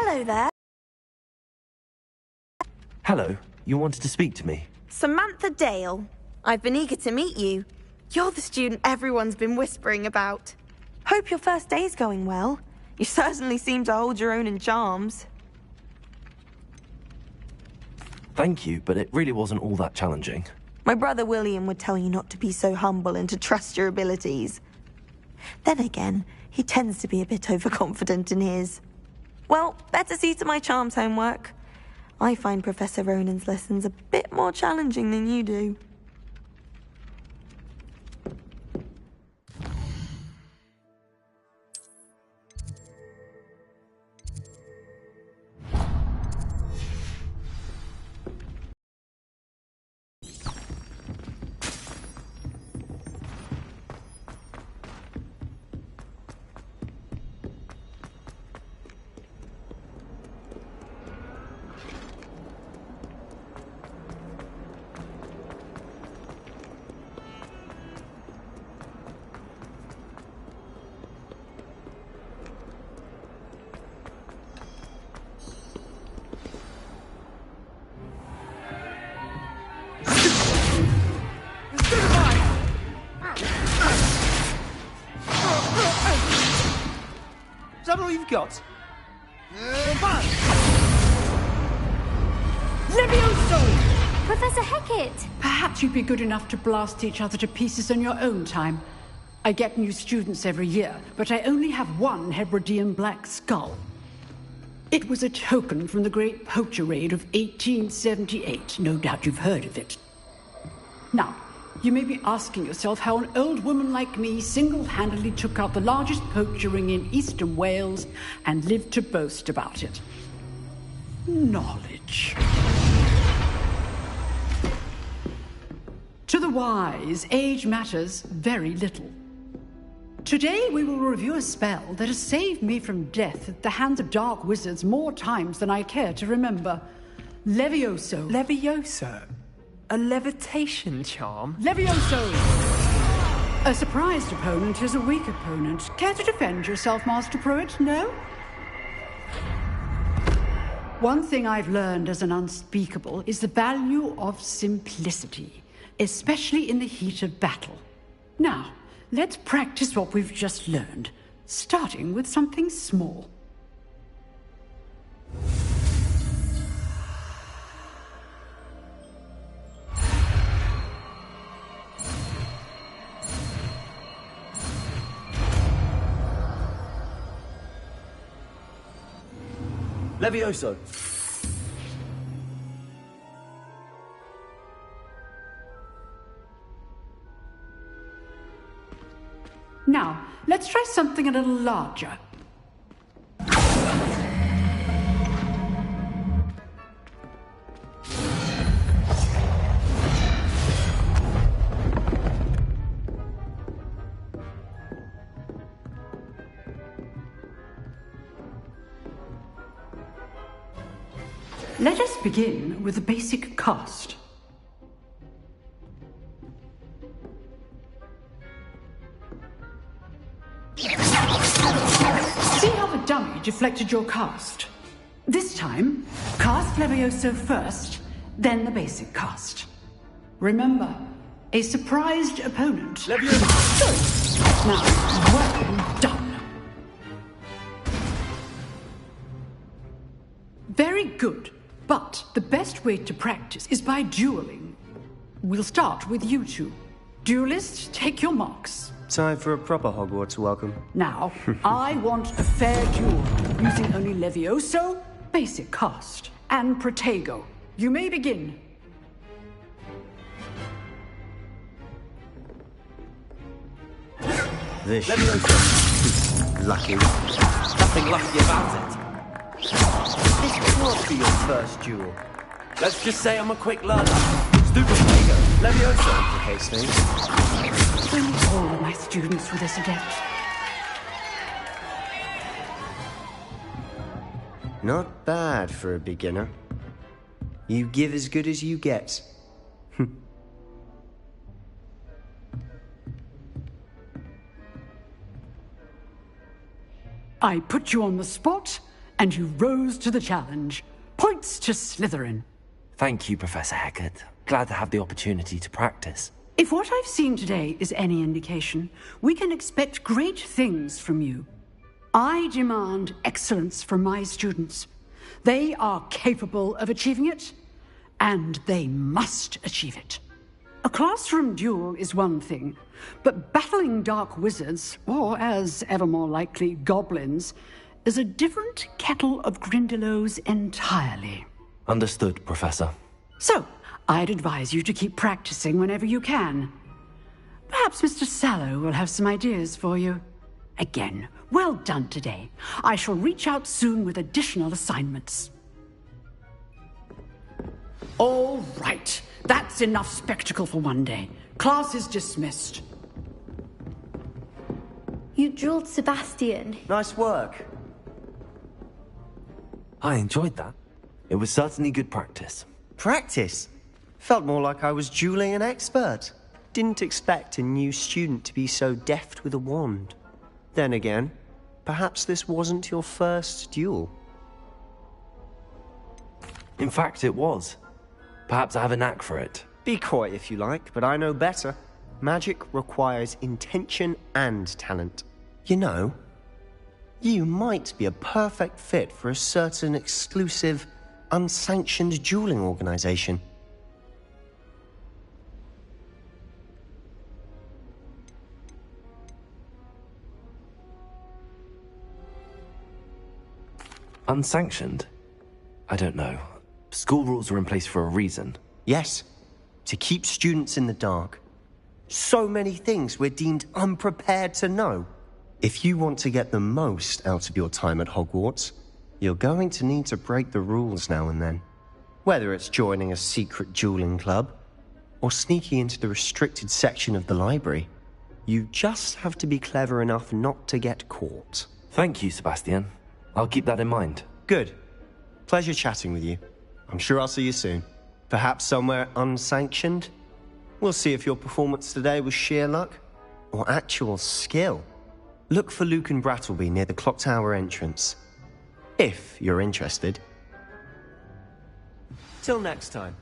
Hello there. Hello, you wanted to speak to me? Samantha Dale. I've been eager to meet you. You're the student everyone's been whispering about. Hope your first day's going well. You certainly seem to hold your own in charms. Thank you, but it really wasn't all that challenging. My brother William would tell you not to be so humble and to trust your abilities. Then again, he tends to be a bit overconfident in his. Well, better see to my charms homework. I find Professor Ronan's lessons a bit more challenging than you do. Is that all you've got? Levioso! Professor Hecat! Perhaps you'd be good enough to blast each other to pieces in your own time. I get new students every year, but I only have one Hebridean black skull. It was a token from the Great Poacher Raid of 1878. No doubt you've heard of it. Now, you may be asking yourself how an old woman like me single-handedly took out the largest poacher ring in eastern Wales and lived to boast about it. Knowledge. To the wise, age matters very little. Today we will review a spell that has saved me from death at the hands of dark wizards more times than I care to remember. Levioso. Levioso? A levitation charm? Levioso! A surprised opponent is a weak opponent. Care to defend yourself, Master Pruitt? No? One thing I've learned as an unspeakable is the value of simplicity, especially in the heat of battle. Now, let's practice what we've just learned, starting with something small. Levioso! Now, let's try something a little larger. Let us begin with the basic cast. See how the dummy deflected your cast? This time, cast Levioso first, then the basic cast. Remember, a surprised opponent. Levioso! Good. Now, well done. Very good. But the best way to practice is by dueling. We'll start with you two. Duelists, take your marks. Time for a proper Hogwarts welcome. Now, I want a fair duel, using only Levioso, basic cast, and Protego. You may begin. This Levioso! lucky. Nothing lucky about it. This can't be your first duel. Let's just say I'm a quick learner. Stupid Protego! Levioso! Complicates things. I need all of my students for this adept. Not bad for a beginner. You give as good as you get. I put you on the spot, and you rose to the challenge. Points to Slytherin. Thank you, Professor Hecat. Glad to have the opportunity to practice. If what I've seen today is any indication, we can expect great things from you. I demand excellence from my students. They are capable of achieving it, and they must achieve it. A classroom duel is one thing, but battling dark wizards, or as ever more likely, goblins, is a different kettle of Grindylows entirely. Understood, Professor. So, I'd advise you to keep practicing whenever you can. Perhaps Mr. Sallow will have some ideas for you. Again, well done today. I shall reach out soon with additional assignments. All right. That's enough spectacle for one day. Class is dismissed. You drilled Sebastian. Nice work. I enjoyed that. It was certainly good practice. Practice? Felt more like I was dueling an expert. Didn't expect a new student to be so deft with a wand. Then again, perhaps this wasn't your first duel. In fact, it was. Perhaps I have a knack for it. Be coy if you like, but I know better. Magic requires intention and talent. You know, you might be a perfect fit for a certain exclusive, unsanctioned dueling organization. Unsanctioned? I don't know. School rules are in place for a reason. Yes, to keep students in the dark. So many things we're deemed unprepared to know. If you want to get the most out of your time at Hogwarts, you're going to need to break the rules now and then. Whether it's joining a secret dueling club, or sneaking into the restricted section of the library, you just have to be clever enough not to get caught. Thank you, Sebastian. I'll keep that in mind. Good. Pleasure chatting with you. I'm sure I'll see you soon. Perhaps somewhere unsanctioned? We'll see if your performance today was sheer luck or actual skill. Look for Luke and Brattleby near the clock tower entrance. If you're interested. Till next time.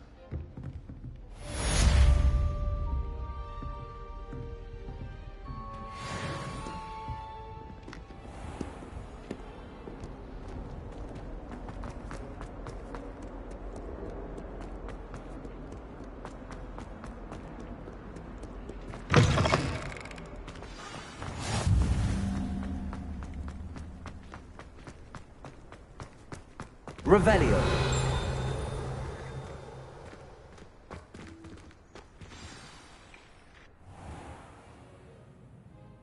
Revelio.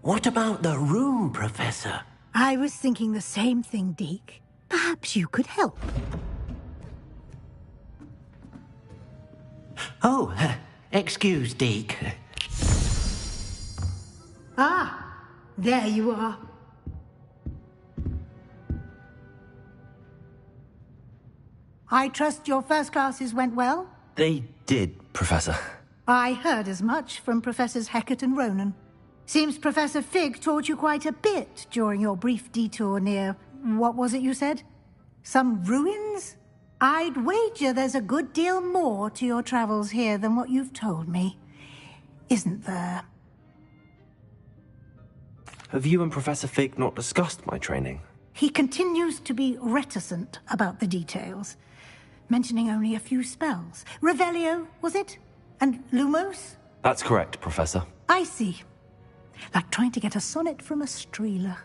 What about the room, Professor? I was thinking the same thing, Deke. Perhaps you could help. Oh, excuse, Deke. Ah, there you are. I trust your first classes went well? They did, Professor. I heard as much from Professors Hecat and Ronan. Seems Professor Fig taught you quite a bit during your brief detour near... what was it you said? Some ruins? I'd wager there's a good deal more to your travels here than what you've told me. Isn't there? Have you and Professor Fig not discussed my training? He continues to be reticent about the details, mentioning only a few spells. Revelio, was it? And Lumos? That's correct, Professor. I see. Like trying to get a sonnet from a streeler.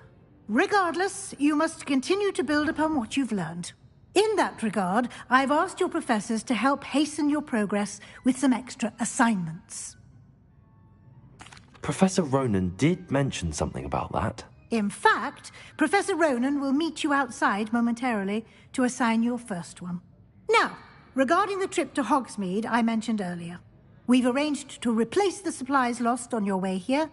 Regardless, you must continue to build upon what you've learned. In that regard, I've asked your professors to help hasten your progress with some extra assignments. Professor Ronan did mention something about that. In fact, Professor Ronan will meet you outside momentarily to assign your first one. Now, regarding the trip to Hogsmeade I mentioned earlier, we've arranged to replace the supplies lost on your way here,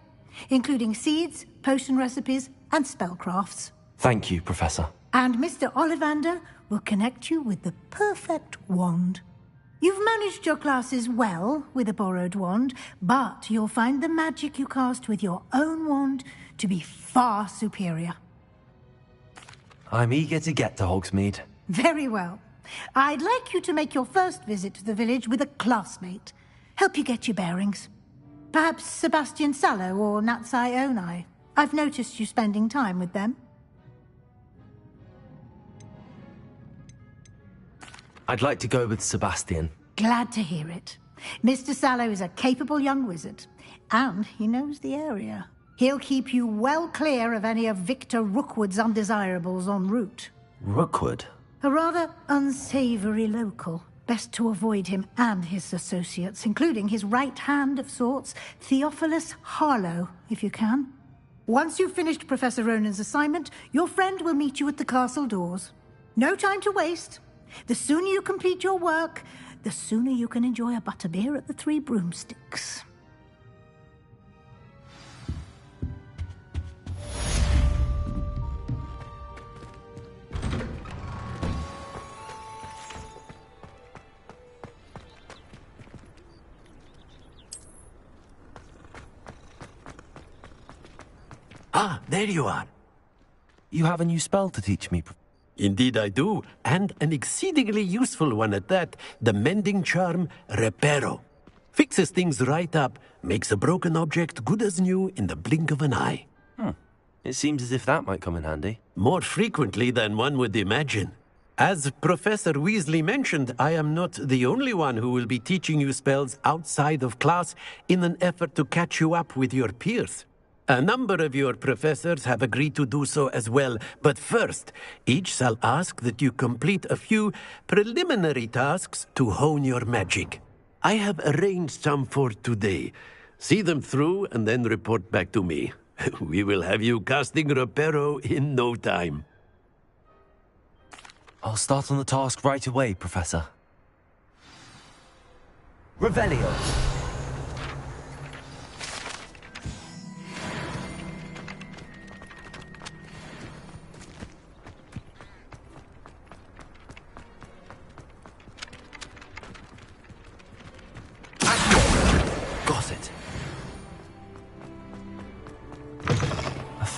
including seeds, potion recipes, and spellcrafts. Thank you, Professor. And Mr. Ollivander will connect you with the perfect wand. You've managed your classes well with a borrowed wand, but you'll find the magic you cast with your own wand to be far superior. I'm eager to get to Hogsmeade. Very well. I'd like you to make your first visit to the village with a classmate. Help you get your bearings. Perhaps Sebastian Sallow or Natsai Onai. I've noticed you spending time with them. I'd like to go with Sebastian. Glad to hear it. Mr. Sallow is a capable young wizard, and he knows the area. He'll keep you well clear of any of Victor Rookwood's undesirables en route. Rookwood? A rather unsavory local. Best to avoid him and his associates, including his right hand of sorts, Theophilus Harlow, if you can. Once you've finished Professor Ronan's assignment, your friend will meet you at the castle doors. No time to waste. The sooner you complete your work, the sooner you can enjoy a butterbeer at the Three Broomsticks. Ah, there you are. You have a new spell to teach me. Indeed I do, and an exceedingly useful one at that, the mending charm Reparo. Fixes things right up, makes a broken object good as new in the blink of an eye. It seems as if that might come in handy. More frequently than one would imagine. As Professor Weasley mentioned, I am not the only one who will be teaching you spells outside of class in an effort to catch you up with your peers. A number of your professors have agreed to do so as well, but first, each shall ask that you complete a few preliminary tasks to hone your magic. I have arranged some for today. See them through and then report back to me. We will have you casting Reparo in no time. I'll start on the task right away, Professor. Revelio.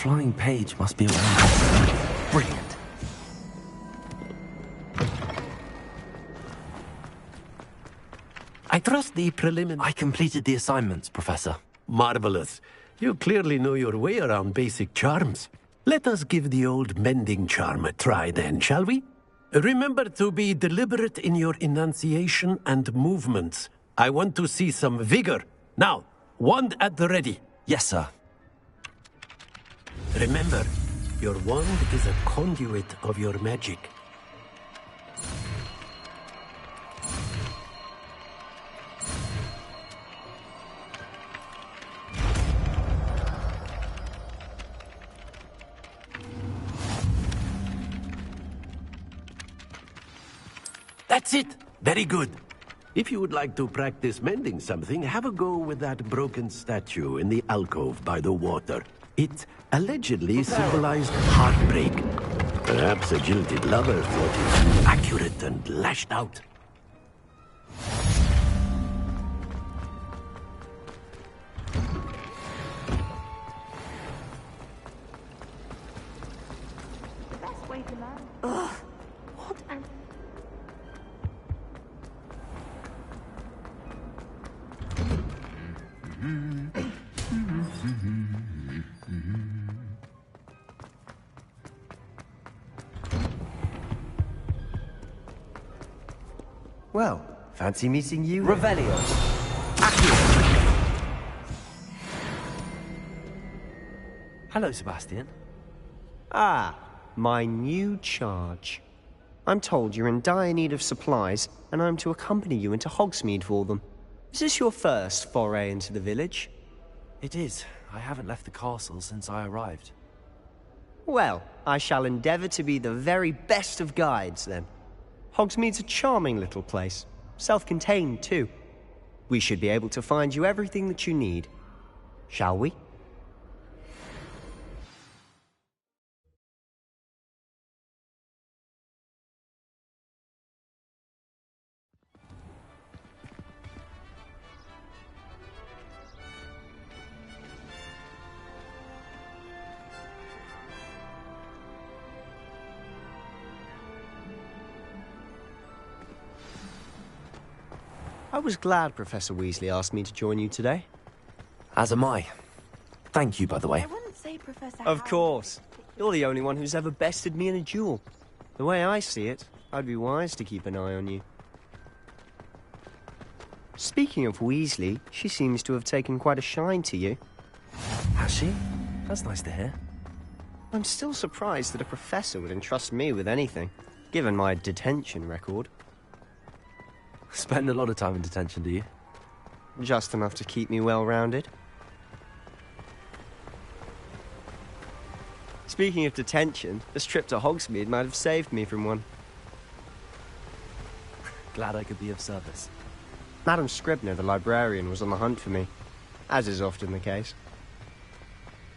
Flying page must be around. Brilliant. I trust the preliminary... I completed the assignments, Professor. Marvelous. You clearly know your way around basic charms. Let us give the old mending charm a try then, shall we? Remember to be deliberate in your enunciation and movements. I want to see some vigor. Now, wand at the ready. Yes, sir. Remember, your wand is a conduit of your magic. That's it! Very good. If you would like to practice mending something, have a go with that broken statue in the alcove by the water. It allegedly symbolized heartbreak. Perhaps a jilted lover thought it accurate and lashed out. The best way to learn. Ugh. What an... Well, fancy meeting you? Revelio. Hello, Sebastian. Ah, my new charge. I'm told you're in dire need of supplies, and I'm to accompany you into Hogsmeade for them. Is this your first foray into the village? It is. I haven't left the castle since I arrived. Well, I shall endeavour to be the very best of guides, then. Hogsmeade's a charming little place. Self-contained, too. We should be able to find you everything that you need. Shall we? I was glad Professor Weasley asked me to join you today. As am I. Thank you, by the way. I wouldn't say Professor Of Harry course. You're the only one who's ever bested me in a duel. The way I see it, I'd be wise to keep an eye on you. Speaking of Weasley, she seems to have taken quite a shine to you. Has she? That's nice to hear. I'm still surprised that a professor would entrust me with anything, given my detention record. Spend a lot of time in detention, do you? Just enough to keep me well-rounded. Speaking of detention, this trip to Hogsmeade might have saved me from one. Glad I could be of service. Madam Scribner, the librarian, was on the hunt for me, as is often the case.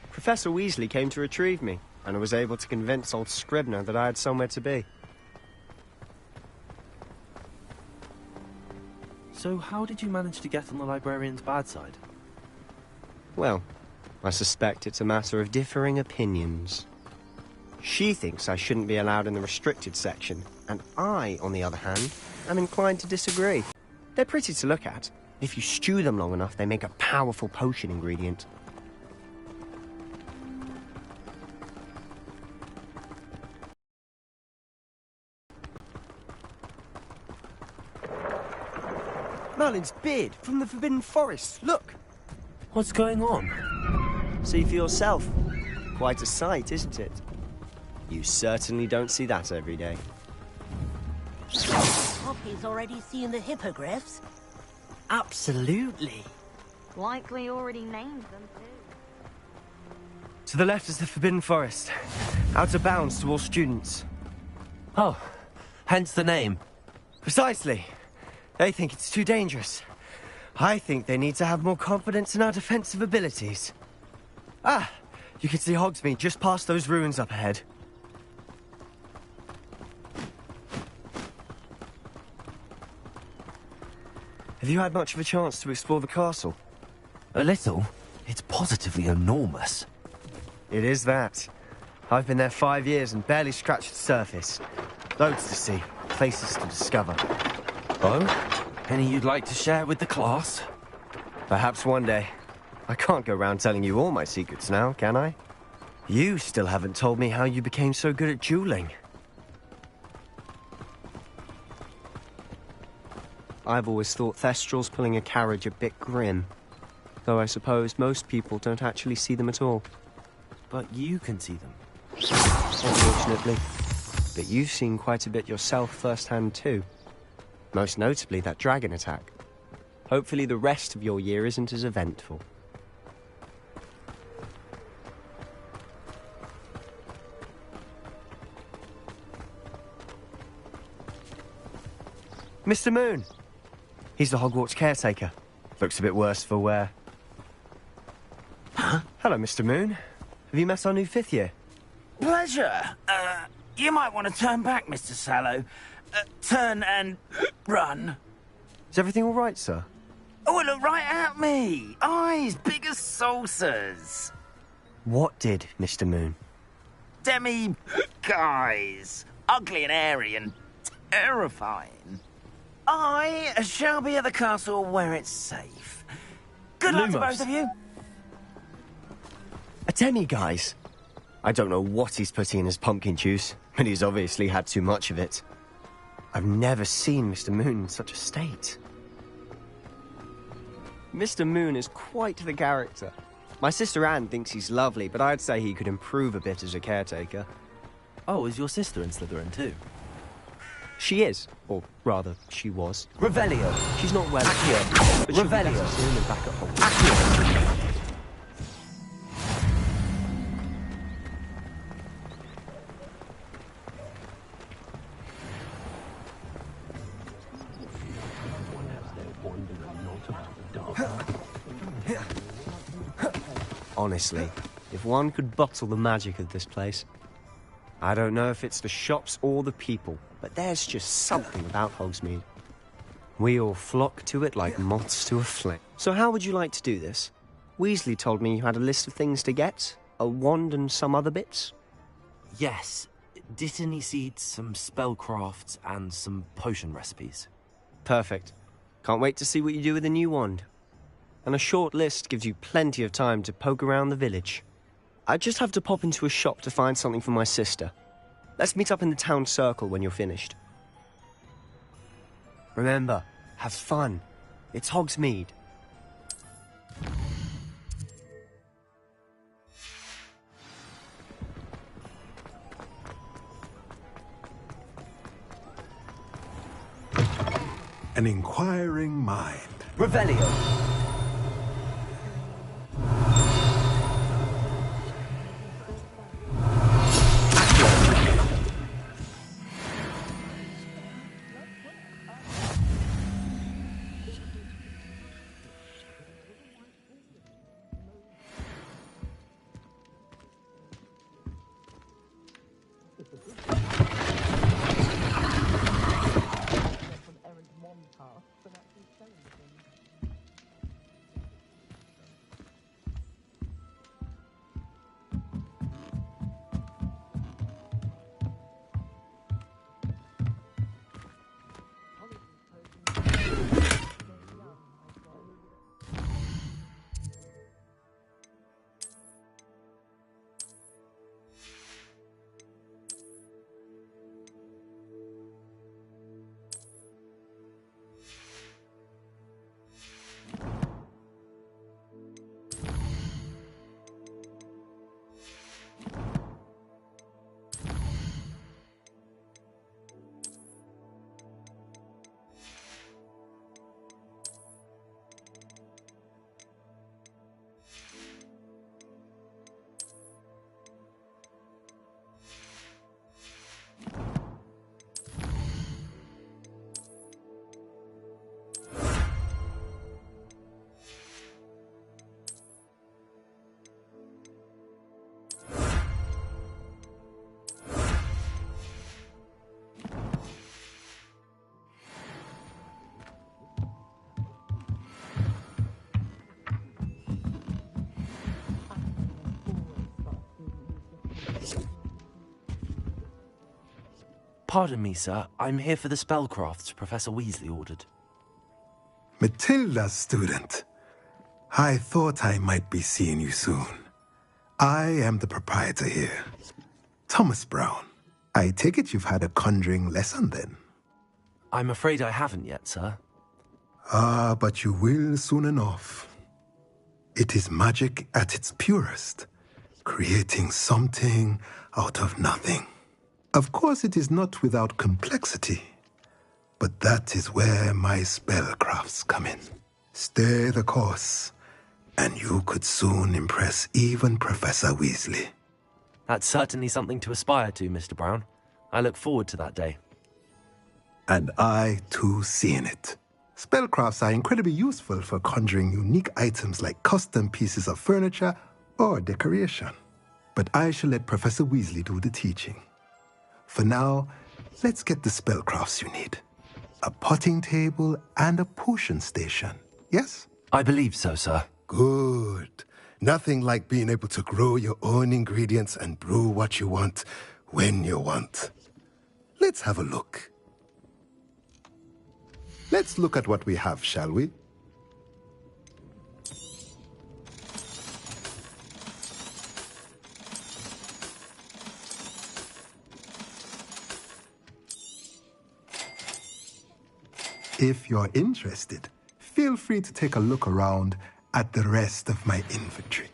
Professor Weasley came to retrieve me, and I was able to convince old Scribner that I had somewhere to be. So how did you manage to get on the librarian's bad side? Well, I suspect it's a matter of differing opinions. She thinks I shouldn't be allowed in the restricted section, and I, on the other hand, am inclined to disagree. They're pretty to look at. If you stew them long enough, they make a powerful potion ingredient. Merlin's beard from the Forbidden Forest, look! What's going on? See for yourself. Quite a sight, isn't it? You certainly don't see that every day. Poppy's already seen the hippogriffs? Absolutely. likely already named them too. To the left is the Forbidden Forest. Out of bounds to all students. Oh, hence the name. Precisely. They think it's too dangerous. I think they need to have more confidence in our defensive abilities. Ah, you can see Hogsmeade just past those ruins up ahead. Have you had much of a chance to explore the castle? A little. It's positively enormous. It is that. I've been there 5 years and barely scratched the surface. Loads to see, places to discover. Oh? Any you'd like to share with the class? Perhaps one day. I can't go around telling you all my secrets now, can I? You still haven't told me how you became so good at dueling. I've always thought Thestrals pulling a carriage a bit grim. Though I suppose most people don't actually see them at all. But you can see them. Unfortunately. But you've seen quite a bit yourself firsthand too. Most notably that dragon attack. Hopefully the rest of your year isn't as eventful. Mr. Moon! He's the Hogwarts caretaker. Looks a bit worse for wear. Huh? Hello, Mr. Moon. Have you met our new 5th year? Pleasure. You might want to turn back, Mr. Sallow. Turn and run. Is everything all right, sir? Oh, look right at me. Eyes big as saucers. What did, Mr. Moon? Guys. Ugly and airy and terrifying. I shall be at the castle where it's safe. Good luck to both of you. A demi-guise? I don't know what he's putting in his pumpkin juice, but he's obviously had too much of it. I've never seen Mr. Moon in such a state. Mr. Moon is quite the character. My sister Anne thinks he's lovely, but I'd say he could improve a bit as a caretaker. Oh, is your sister in Slytherin too? She is, or rather, she was. Revelio. She's not well Accio. but she'll be Revelio. better soon and back at home. Accio. Honestly, if one could bottle the magic of this place. I don't know if it's the shops or the people, but there's just something about Hogsmeade. We all flock to it like moths to a flame. So how would you like to do this? Weasley told me you had a list of things to get, a wand and some other bits. Yes. Dittany seeds, some spellcrafts, and some potion recipes. Perfect. Can't wait to see what you do with the new wand. And a short list gives you plenty of time to poke around the village. I just have to pop into a shop to find something for my sister. Let's meet up in the town circle when you're finished. Remember, have fun. It's Hogsmeade. An inquiring mind. Revelio. Pardon me, sir. I'm here for the spellcrafts Professor Weasley ordered. Matilda's student. I thought I might be seeing you soon. I am the proprietor here. Thomas Brown. I take it you've had a conjuring lesson then? I'm afraid I haven't yet, sir. Ah, but you will soon enough. It is magic at its purest, creating something out of nothing. Of course, it is not without complexity, but that is where my spellcrafts come in. Stay the course, and you could soon impress even Professor Weasley. That's certainly something to aspire to, Mr. Brown. I look forward to that day. And I, too, seeing it. Spellcrafts are incredibly useful for conjuring unique items like custom pieces of furniture or decoration. But I shall let Professor Weasley do the teaching. For now, let's get the spellcrafts you need. A potting table and a potion station, yes? I believe so, sir. Good. Nothing like being able to grow your own ingredients and brew what you want when you want. Let's have a look. Let's look at what we have, shall we? If you're interested, feel free to take a look around at the rest of my inventory.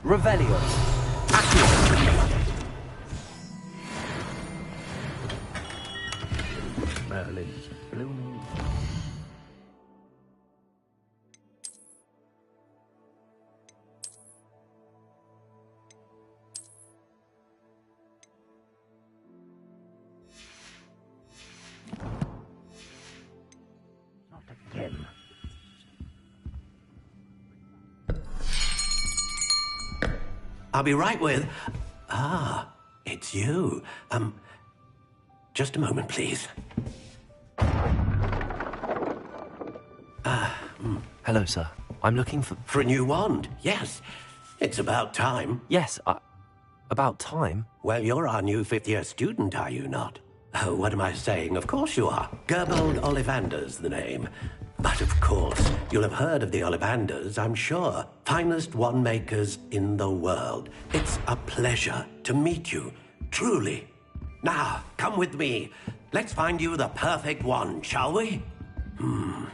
Revelio. Merlin's blooming. Not again. I'll be right with... Ah, it's you. Just a moment, please. Hello, sir. I'm looking for... For a new wand, yes. It's about time. Yes, about time? Well, you're our new fifth-year student, are you not? Oh, what am I saying? Of course you are. Gerbold Ollivander's the name. But of course, you'll have heard of the Ollivanders, I'm sure. Finest wand makers in the world. It's a pleasure to meet you, truly. Now, come with me. Let's find you the perfect wand, shall we? No,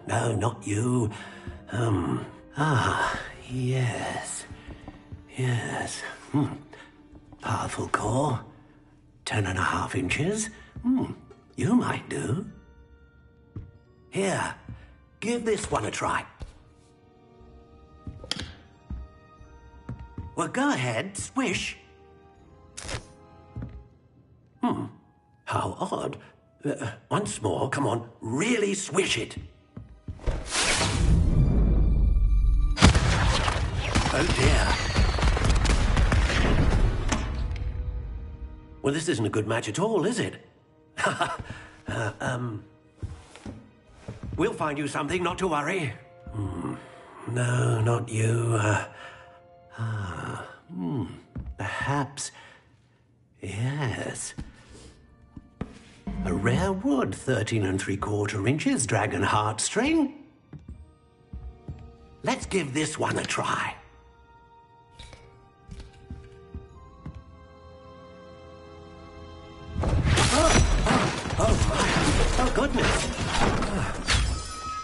not you. Yes. Powerful core. 10.5 inches. You might do. Here, give this one a try. Well, go ahead, swish. How odd. Once more, come on, really swish it. Oh dear. Well, this isn't a good match at all, is it? We'll find you something, not to worry. No, not you. Perhaps. Yes. A rare wood, 13 3/4 inches, dragon heartstring. Let's give this one a try. Oh, goodness.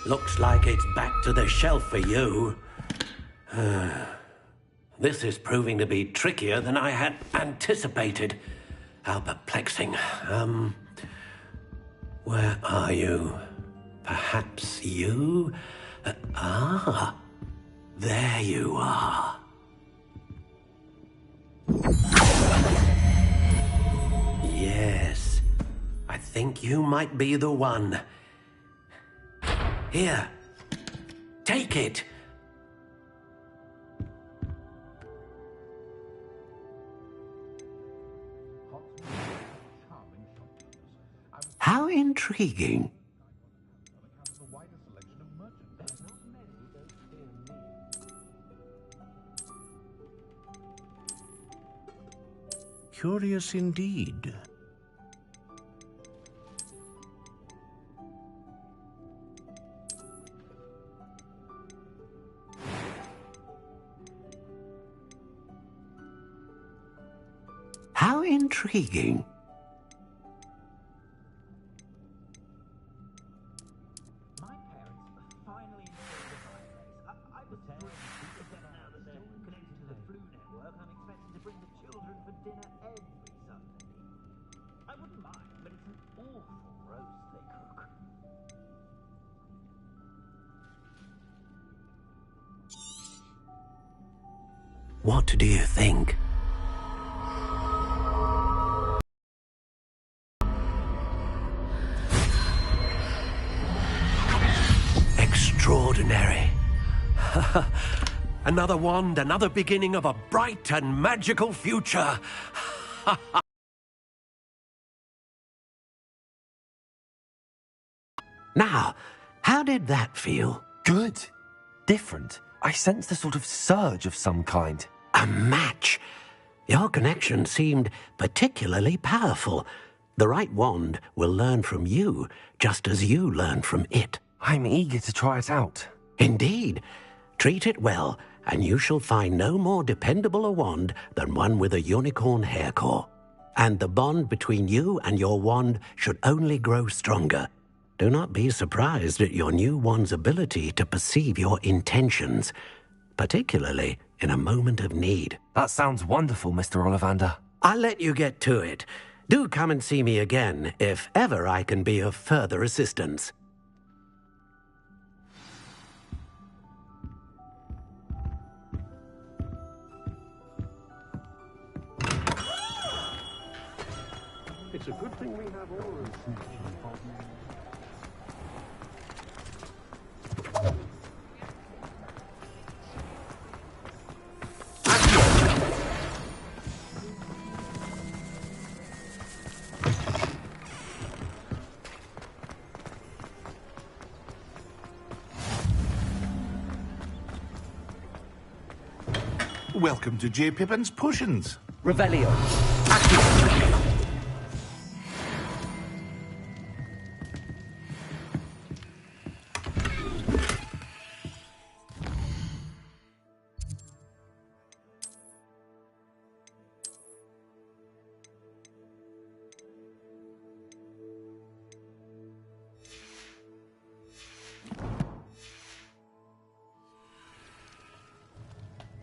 Looks like it's back to the shelf for you. This is proving to be trickier than I had anticipated. How perplexing. Where are you? Perhaps you? There you are. Yes, I think you might be the one. Here, take it. How intriguing. Curious indeed. How intriguing. What do you think? Extraordinary. Another wand, another beginning of a bright and magical future. Now, how did that feel? Good. Different. I sensed a sort of surge of some kind. A match. Your connection seemed particularly powerful. The right wand will learn from you, just as you learn from it. I'm eager to try it out. Indeed. Treat it well, and you shall find no more dependable a wand than one with a unicorn hair core. And the bond between you and your wand should only grow stronger. Do not be surprised at your new wand's ability to perceive your intentions, particularly in a moment of need. That sounds wonderful, Mr. Ollivander. I'll let you get to it. Do come and see me again if ever I can be of further assistance. It's a good thing we have all of them. Welcome to J. Pippin's Potions. Revelio.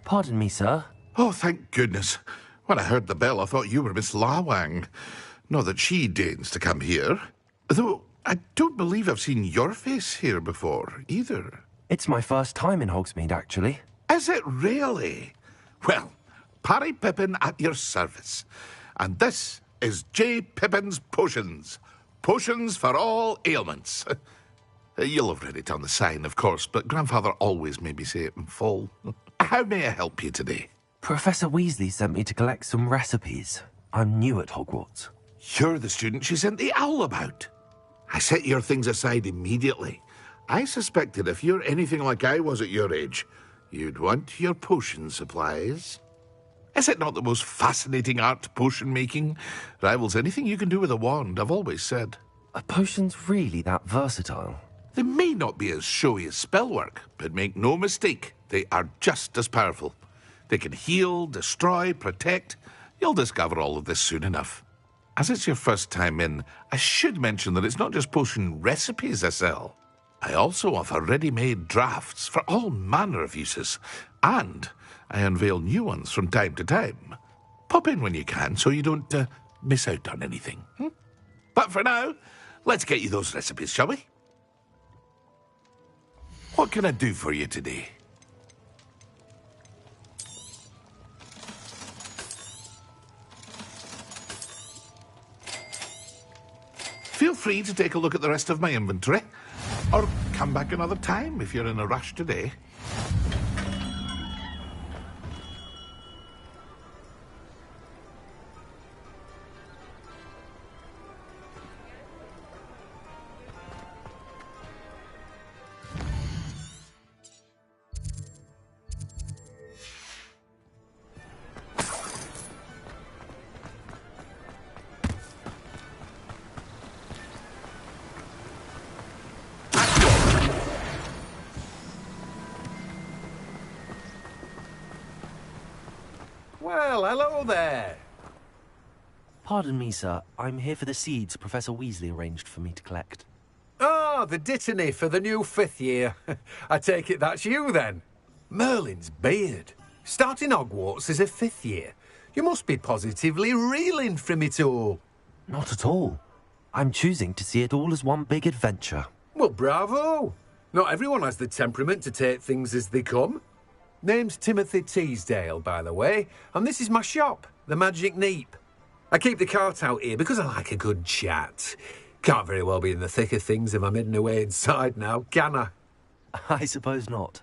Pardon me, sir. Oh, thank goodness. When I heard the bell, I thought you were Miss Lawang. Not that she deigns to come here. Though I don't believe I've seen your face here before, either. It's my first time in Hogsmeade, actually. Is it really? Well, Parry Pippin at your service. And this is J. Pippin's Potions. Potions for all ailments. You'll have read it on the sign, of course, but Grandfather always made me say it in full. How may I help you today? Professor Weasley sent me to collect some recipes. I'm new at Hogwarts. You're the student she sent the owl about. I set your things aside immediately. I suspected if you're anything like I was at your age, you'd want your potion supplies. Is it not the most fascinating art, potion making? Rivals anything you can do with a wand, I've always said. Are potions really that versatile? They may not be as showy as spellwork, but make no mistake, they are just as powerful. They can heal, destroy, protect. You'll discover all of this soon enough. As it's your first time in, I should mention that it's not just potion recipes I sell. I also offer ready-made drafts for all manner of uses, and I unveil new ones from time to time. Pop in when you can so you don't miss out on anything. But for now, let's get you those recipes, shall we? What can I do for you today? Feel free to take a look at the rest of my inventory, or come back another time if you're in a rush today. Well, hello there. Pardon me, sir. I'm here for the seeds Professor Weasley arranged for me to collect. Ah, the dittany for the new 5th year. I take it that's you, then. Merlin's beard. Starting Hogwarts as a 5th year. You must be positively reeling from it all. Not at all. I'm choosing to see it all as one big adventure. Well, bravo. Not everyone has the temperament to take things as they come. Name's Timothy Teasdale, by the way, and this is my shop, the Magic Neep. I keep the cart out here because I like a good chat. Can't very well be in the thick of things if I'm hidden away inside now, can I? I suppose not.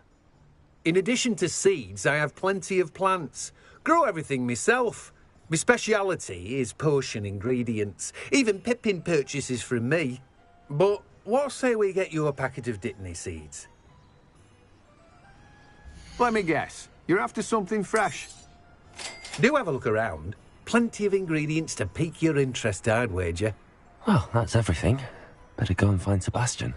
In addition to seeds, I have plenty of plants. Grow everything myself. My speciality is potion ingredients. Even Pippin purchases from me. But what say we get you a packet of Dittany seeds? Let me guess. You're after something fresh. Do have a look around. Plenty of ingredients to pique your interest, I'd wager. Well, that's everything. Better go and find Sebastian.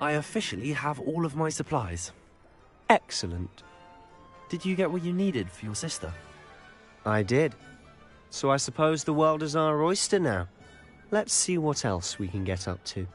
I officially have all of my supplies. Excellent. Did you get what you needed for your sister? I did. So I suppose the world is our oyster now. Let's see what else we can get up to.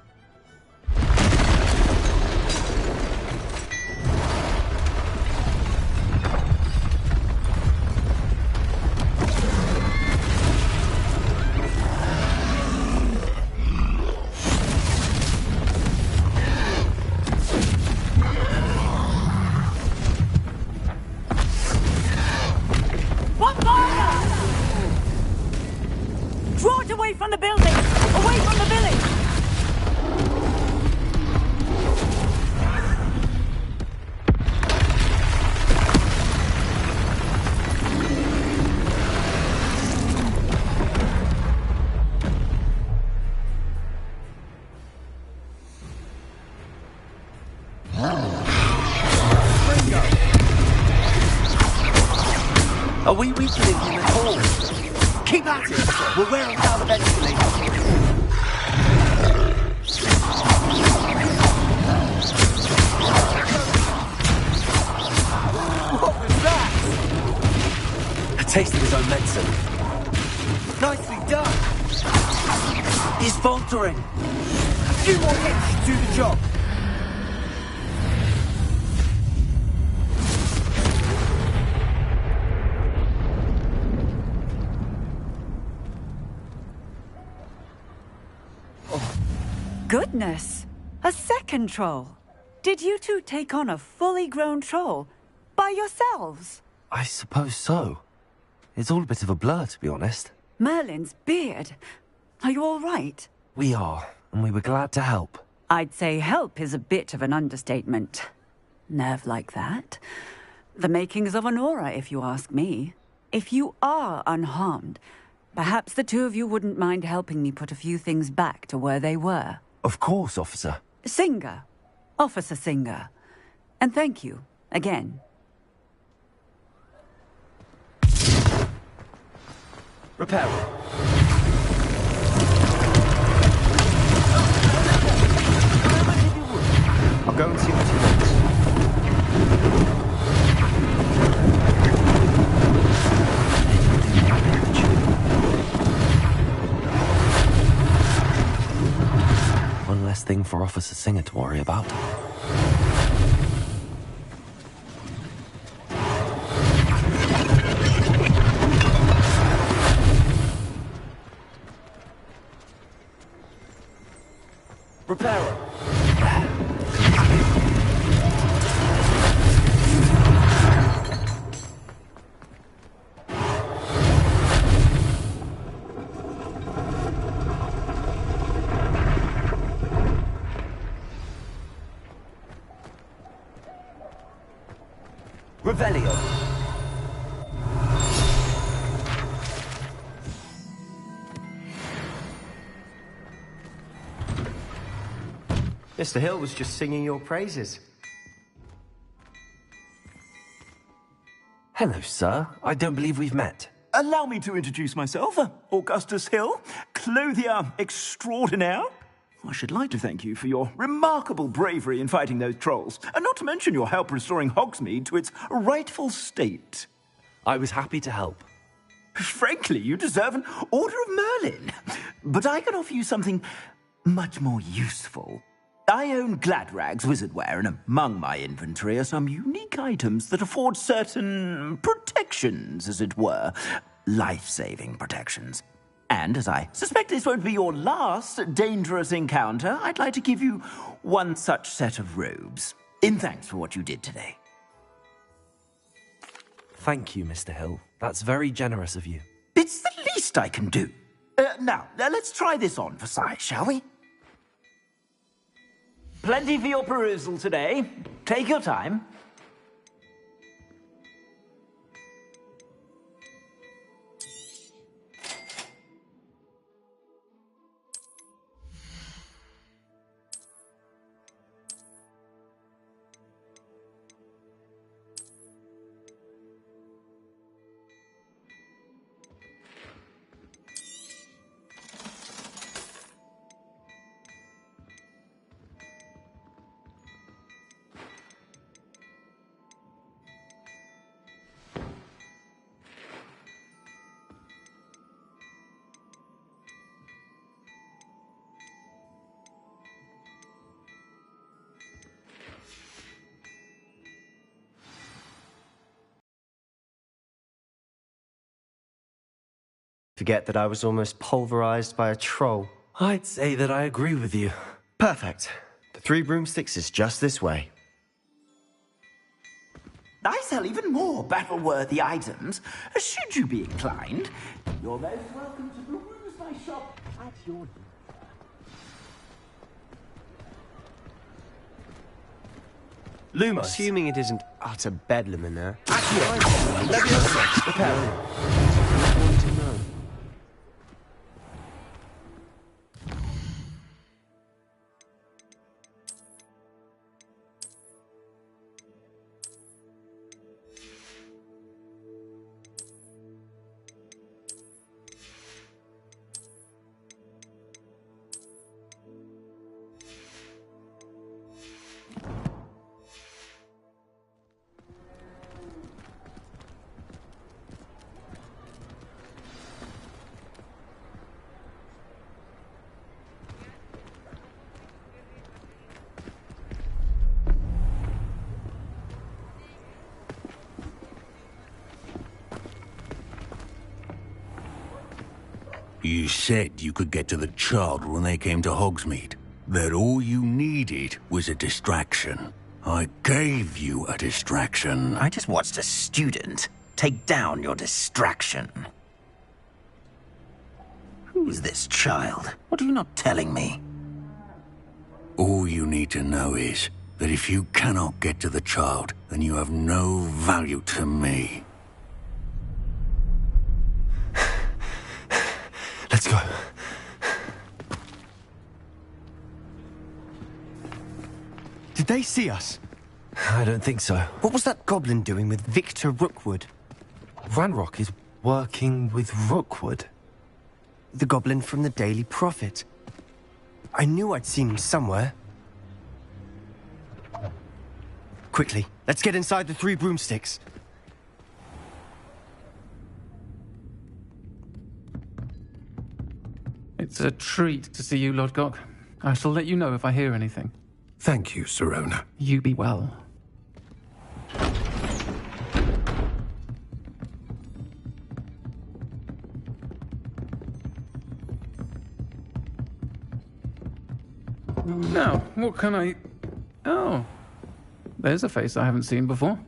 we weakening him at all? Keep at it! We're wearing down the ventilator. What was that? A taste of his own medicine. Nicely done! He's faltering. A few more hits to do the job. Goodness! A second troll! Did you two take on a fully grown troll? By yourselves? I suppose so. It's all a bit of a blur, to be honest. Merlin's beard. Are you all right? We are, and we were glad to help. I'd say help is a bit of an understatement. Nerve like that. The makings of an aura, if you ask me. If you are unharmed, perhaps the two of you wouldn't mind helping me put a few things back to where they were. Of course, officer. Singer. Officer Singer. And thank you, again. Repair. I'll go and see what he wants. One less thing for Officer Singer to worry about. Repairer. Revelio. Mr. Hill was just singing your praises. Hello, sir. I don't believe we've met. Allow me to introduce myself, Augustus Hill, clothier extraordinaire. I should like to thank you for your remarkable bravery in fighting those trolls, and not to mention your help restoring Hogsmeade to its rightful state. I was happy to help. Frankly, you deserve an Order of Merlin. But I can offer you something much more useful. I own Gladrag's wizardware, and among my inventory are some unique items that afford certain protections, as it were. Life-saving protections. And as I suspect this won't be your last dangerous encounter, I'd like to give you one such set of robes, in thanks for what you did today. Thank you, Mr. Hill. That's very generous of you. It's the least I can do. Now, let's try this on for size, shall we? Plenty for your perusal today. Take your time. Forget that I was almost pulverized by a troll. I'd say that I agree with you. Perfect. The 3 broomsticks is just this way. I sell even more battle-worthy items, should you be inclined. You're most welcome to peruse my shop at your... Lumos. Assuming it isn't utter bedlam in there. You said you could get to the child when they came to Hogsmeade. That all you needed was a distraction. I gave you a distraction. I just watched a student take down your distraction. Who's this child? What are you not telling me? All you need to know is that if you cannot get to the child, then you have no value to me. Let's go. Did they see us? I don't think so. What was that goblin doing with Victor Rookwood? Ranrock is working with Rookwood. The goblin from the Daily Prophet. I knew I'd seen him somewhere. Quickly, let's get inside the 3 broomsticks. It's a treat to see you, Lodgok. I shall let you know if I hear anything. Thank you, Sirona. You be well. Now, what can I... Oh, there's a face I haven't seen before.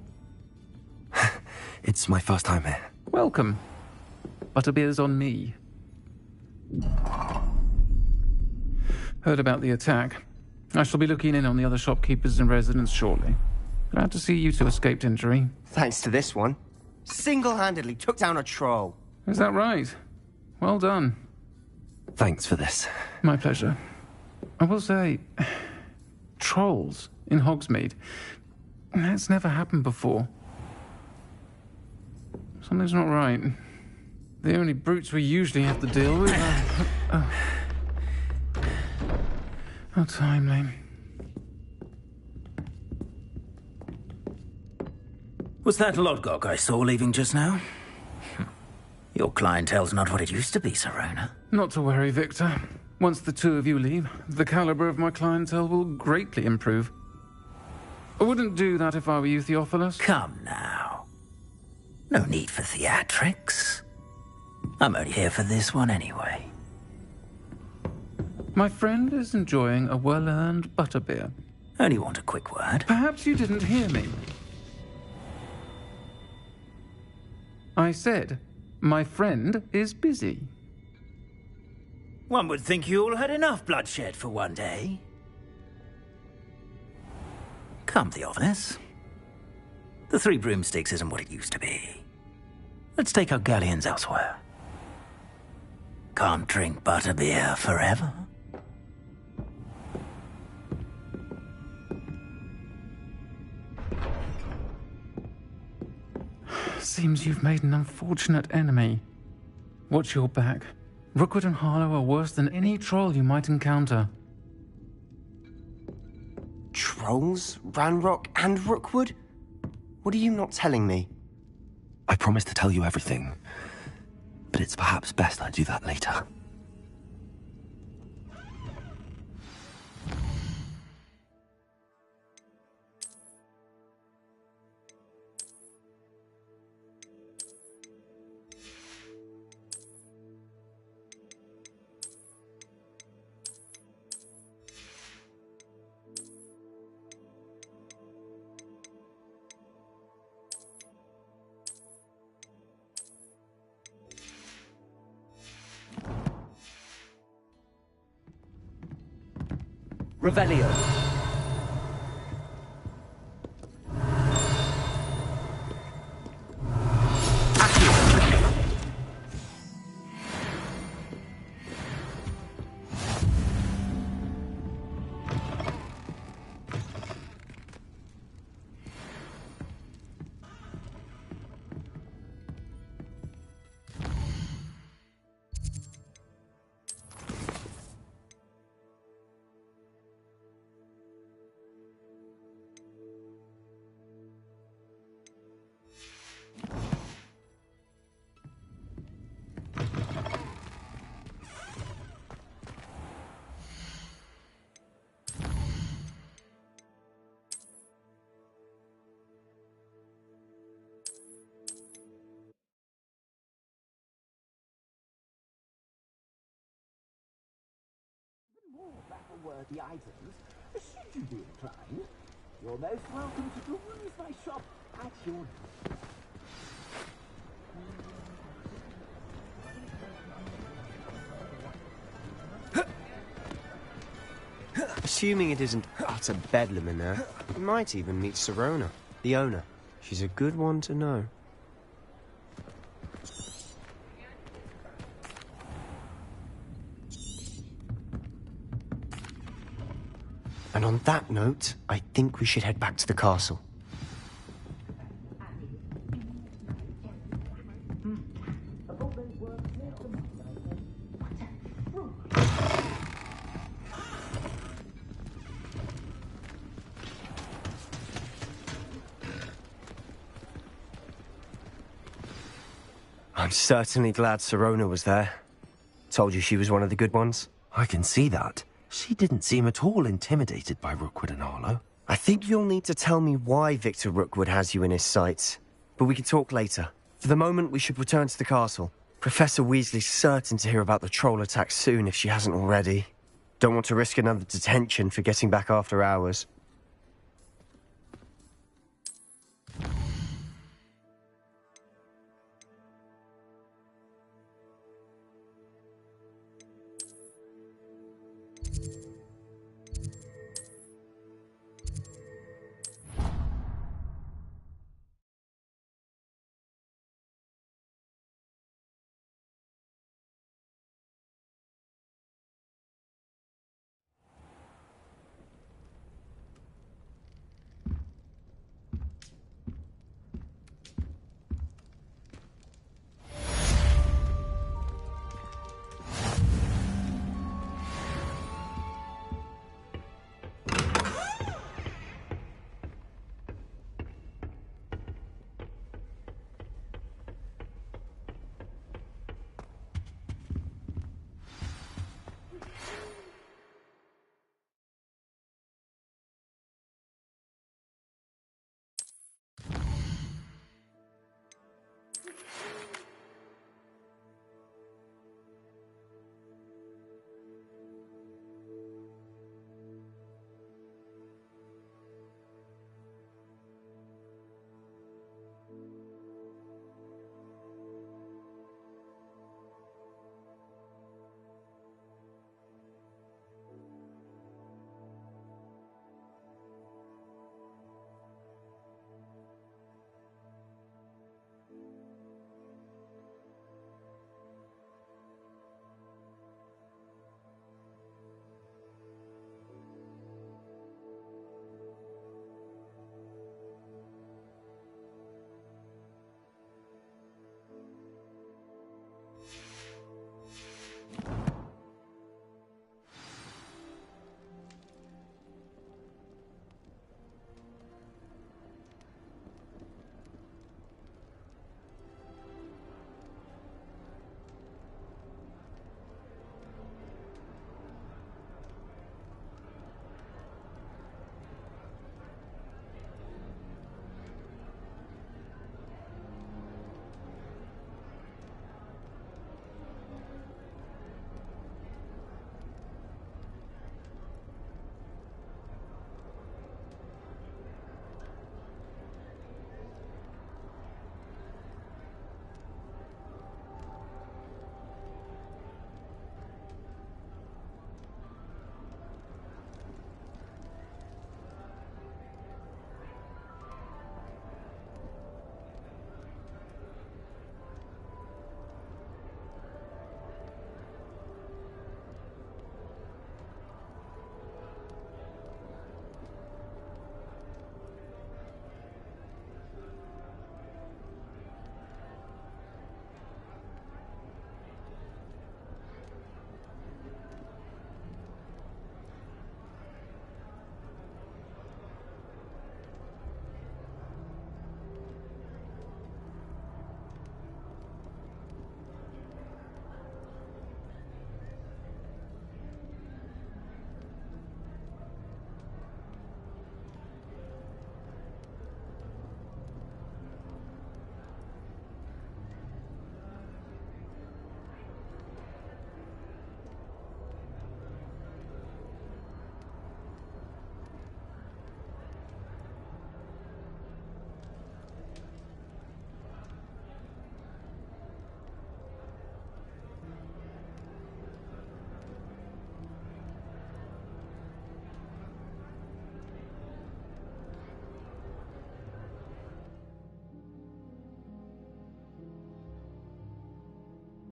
It's my first time here. Welcome. Butterbeer's on me. Heard about the attack. I shall be looking in on the other shopkeepers and residents shortly. Glad to see you two escaped injury. Thanks to this one. Single-handedly took down a troll. Is that right? Well done. Thanks for this. My pleasure. I will say, trolls in Hogsmeade. That's never happened before. Something's not right. The only brutes we usually have to deal with are... How timely. Was that Lodgok I saw leaving just now? Your clientele's not what it used to be, Sirona. Not to worry, Victor. Once the 2 of you leave, the caliber of my clientele will greatly improve. I wouldn't do that if I were you, Theophilus. Come now. No need for theatrics. I'm only here for this one anyway. My friend is enjoying a well-earned butterbeer. Only want a quick word. Perhaps you didn't hear me. I said, my friend is busy. One would think you all had enough bloodshed for one day. Come, Theophilus. The 3 broomsticks isn't what it used to be. Let's take our galleons elsewhere. Can't drink butterbeer forever. Seems you've made an unfortunate enemy. Watch your back. Rookwood and Harlow are worse than any troll you might encounter. Trolls? Ranrock and Rookwood? What are you not telling me? I promised to tell you everything, but it's perhaps best I do that later. Revelio. battle-worthy items, should you be inclined. You're most welcome to peruse my shop at your... Assuming it isn't utter bedlam in there, we might even meet Sirona, the owner. She's a good one to know. And on that note, I think we should head back to the castle. I'm certainly glad Sirona was there. Told you she was one of the good ones. I can see that. She didn't seem at all intimidated by Rookwood and Harlow. I think you'll need to tell me why Victor Rookwood has you in his sights. But we can talk later. For the moment, we should return to the castle. Professor Weasley's certain to hear about the troll attack soon if she hasn't already. Don't want to risk another detention for getting back after hours.